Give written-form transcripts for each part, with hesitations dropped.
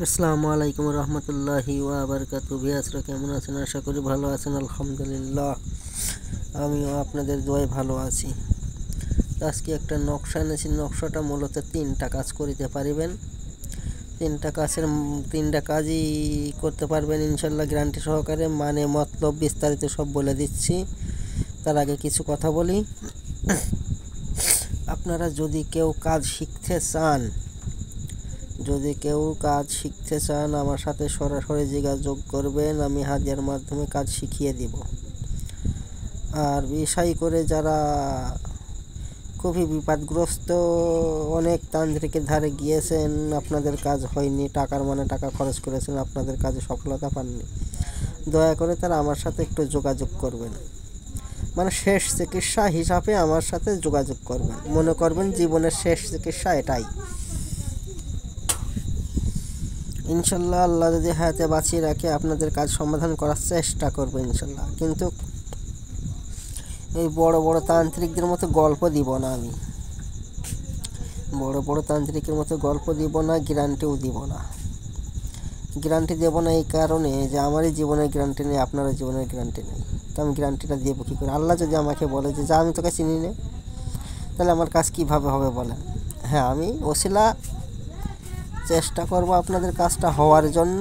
আসসালামু আলাইকুম রহমতুল্লাহি ওয়া বারাকাতুহু। ভিউয়ার্সরা কেমন আছেন? আশা করি ভালো আছেন। আলহামদুলিল্লাহ আমিও আপনাদের দোয়ায় ভালো আছি। আজকে একটা নকশা এনেছি। নকশাটা মূলত 3টা কাজ করিতে পারিবেন। 3টা কাজই করতে পারবেন ইনশাল্লাহ, গ্যারান্টি সহকারে। মানে মতলব বিস্তারিত সব বলে দিচ্ছি। তার আগে কিছু কথা বলি। আপনারা যদি কেউ কাজ শিখতে চান আমার সাথে সরাসরি যোগাযোগ করবেন। আমি হাদিয়ার মাধ্যমে কাজ শিখিয়ে দিব। আর বিষয় করে যারা খুবই বিপদগ্রস্ত, অনেক তান্ত্রিকের ধারে গিয়েছেন, আপনাদের কাজ হয়নি, টাকা খরচ করেছেন, আপনাদের কাজে সফলতা পাননি, দয়া করে তারা আমার সাথে একটু যোগাযোগ করবেন। মানে শেষ চিকিৎসা হিসাবে আমার সাথে যোগাযোগ করবেন। মনে করবেন জীবনের শেষ চিকিৎসা এটাই। ইনশাল্লাহ আল্লাহ যদি হায়াতে বাঁচিয়ে রাখে আপনাদের কাজ সমাধান করার চেষ্টা করবো ইনশাল্লাহ। কিন্তু এই বড় বড় তান্ত্রিকদের মতো গল্প দিব না। আমি বড় তান্ত্রিকের মতো গল্প দিব না, গ্যারান্টিও দিব না। গ্যারান্টি দেব না এই কারণে যে আমারই জীবনের গ্যারান্টি নেই, আপনারও জীবনের গ্যারান্টি নেই। তো আমি গ্যারান্টিটা দেবো কী করে? আল্লাহ যদি আমাকে বলে যে যা আমি তোকে চিনি না, তাহলে আমার কাজ কীভাবে হবে বলেন? হ্যাঁ, আমি ওসিলা চেষ্টা করব আপনাদের কাজটা হওয়ার জন্য।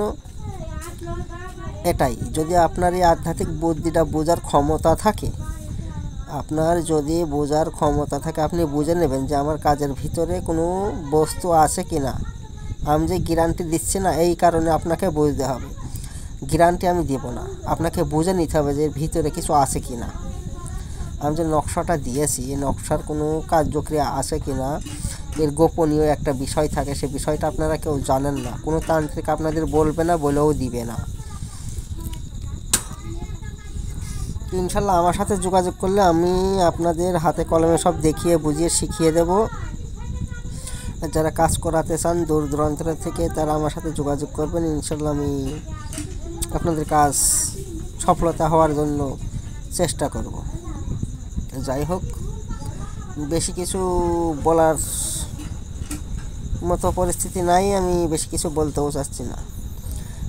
এটাই। যদি আপনার এই আধ্যাত্মিক বুদ্ধিটা বোঝার ক্ষমতা থাকে, আপনি বুঝে নেবেন যে আমার কাজের ভিতরে কোনো বস্তু আছে কি না। আমি যে গ্যারান্টি দিচ্ছি না, এই কারণে আপনাকে বুঝতে হবে। গ্যারান্টি আমি দেব না, আপনাকে বুঝে নিতে হবে যে এর ভিতরে কিছু আছে কি না। আমি যে নকশাটা দিয়েছি, এই নকশার কোনো কার্যক্রিয়া আছে কি না, এর গোপনীয় একটা বিষয় থাকে, সে বিষয়টা আপনারা কেউ জানেন না। কোনো তান্ত্রিক আপনাদের বলবে না, বলেও দিবে না। ইনশাল্লাহ আমার সাথে যোগাযোগ করলে আমি আপনাদের হাতে কলমে সব দেখিয়ে বুঝিয়ে শিখিয়ে দেব। যারা কাজ করাতে চান দূর দূরান্ত থেকে, তারা আমার সাথে যোগাযোগ করবেন। ইনশাল্লাহ আমি আপনাদের কাজ সফলতা হওয়ার জন্য চেষ্টা করব। যাই হোক, বেশি কিছু বলার মতো পরিস্থিতি নাই, আমি বেশি কিছু বলতেও চাচ্ছি না।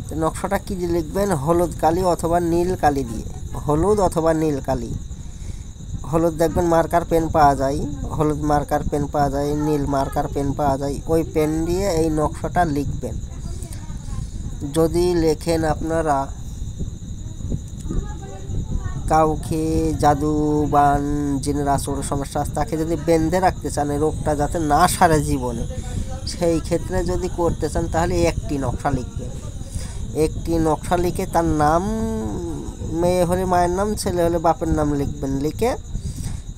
তো নকশাটা কী দিয়ে লিখবেন? হলুদ কালি অথবা নীল কালি দিয়ে। হলুদ অথবা নীল কালি। হলুদ দেখবেন মার্কার পেন পাওয়া যায়, হলুদ মার্কার পেন পাওয়া যায়, নীল মার্কার পেন পাওয়া যায়। ওই পেন দিয়ে এই নকশাটা লিখবেন। যদি লেখেন আপনারা কাউকে জাদু বান জিনের আসরের সমস্যা তাকে যদি বেঁধে রাখতে চান, এই রোগটা যাতে না সারে জীবনে, সেই ক্ষেত্রে যদি করতে চান তাহলে একটি নকশা লিখবেন। একটি নকশা লিখে তার নাম, মেয়ে হলে মায়ের নাম, ছেলে হলে বাপের নাম লিখবেন। লিখে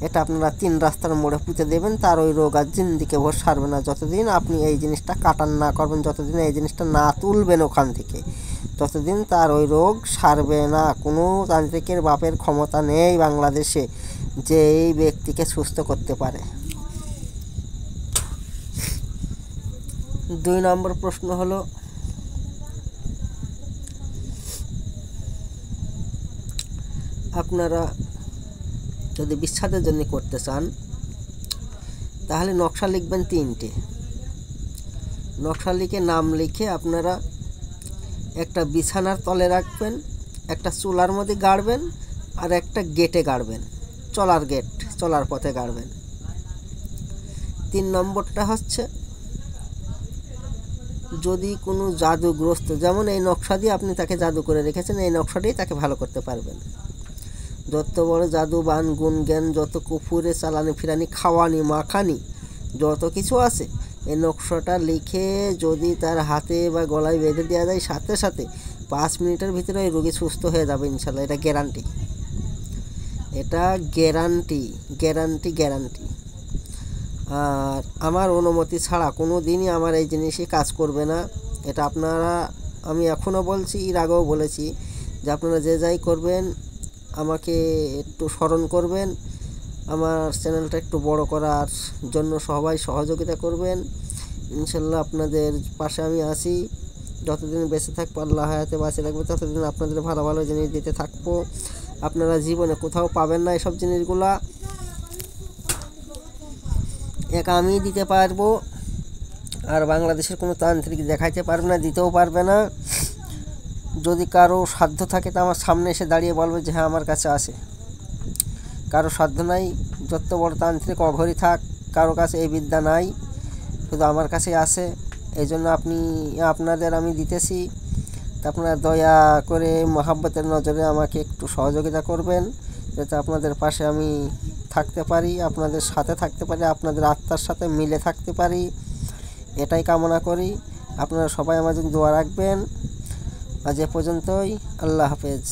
এটা আপনারা 3 রাস্তার মোড়ে পুঁতে দেবেন। তার ওই রোগ আর জিন্দিকে ভোর সারবে না। যতদিন আপনি এই জিনিসটা কাটান না করবেন, যতদিন এই জিনিসটা না তুলবেন ওখান থেকে, ততদিন তার ওই রোগ সারবে না। কোনো তান্ত্রিকের বাপের ক্ষমতা নেই বাংলাদেশে যে এই ব্যক্তিকে সুস্থ করতে পারে। 2 নম্বর প্রশ্ন হলো, আপনারা যদি বিচ্ছেদের জন্য করতে চান তাহলে নকশা লিখবেন 3টে। নকশা লিখে নাম লিখে আপনারা একটা বিছানার তলে রাখবেন, একটা চুলার মধ্যে গাড়বেন, আর একটা গেটে গাড়বেন, চলার পথে গাড়বেন। 3 নম্বরটা হচ্ছে, যদি কোনো জাদুগ্রস্ত, যেমন এই নকশা দিয়ে আপনি তাকে জাদু করে রেখেছেন, এই নকশাটাই তাকে ভালো করতে পারবেন। যত বড় জাদু বান গুণ জ্ঞান, যত কুফুরে চালানি ফিরানি খাওয়ানি মাখানি যত কিছু আছে, এই নকশাটা লিখে যদি তার হাতে বা গলায় বেঁধে দেওয়া যায়, সাথে সাথে 5 মিনিটের ভিতরে ওই রোগী সুস্থ হয়ে যাবে ইনশাল্লাহ। এটা গ্যারান্টি, এটা গ্যারান্টি। আর আমার অনুমতি ছাড়া কোনো দিনই আমার এই জিনিসই কাজ করবে না। এটা আপনারা, আমি এখনও বলছি, এর আগেও বলেছি, যে আপনারা যে যাই করবেন আমাকে একটু স্মরণ করবেন। আমার চ্যানেলটা একটু বড় করার জন্য সবাই সহযোগিতা করবেন। ইনশাল্লাহ আপনাদের পাশে আমি আছি। যতদিন বেঁচে থাকবো, আল্লাহ হায়াতে বাঁচিয়ে রাখবো, ততদিন আপনাদের ভালো ভালো জিনিস দিতে থাকবো। আপনারা জীবনে কোথাও পাবেন না এসব জিনিসগুলা, এক আমি দিতে পারবো। আর বাংলাদেশের কোনো তান্ত্রিক দেখাইতে পারবে না, দিতেও পারবে না। যদি কারো সাধ্য থাকে তো আমার সামনে এসে দাঁড়িয়ে বলবে যে হ্যাঁ আমার কাছে আছে। কারো সাধ্য নাই, যত বড় তান্ত্রিক অঘরী থাক, কারো কাছে এই বিদ্যা নাই, শুধু আমার কাছেই আছে। এই জন্য আপনাদের আমি দিতেছি। তা আপনারা দয়া করে মহাব্বতের নজরে আমাকে একটু সহযোগিতা করবেন, যাতে আপনাদের পাশে আমি থাকতে পারি, আপনাদের সাথে থাকতে পারি, আপনাদের আত্মার সাথে মিলে থাকতে পারি, এটাই কামনা করি। আপনারা সবাই আমার জন্য দোয়া রাখবেন। আজ এ পর্যন্তই। আল্লাহ হাফেজ।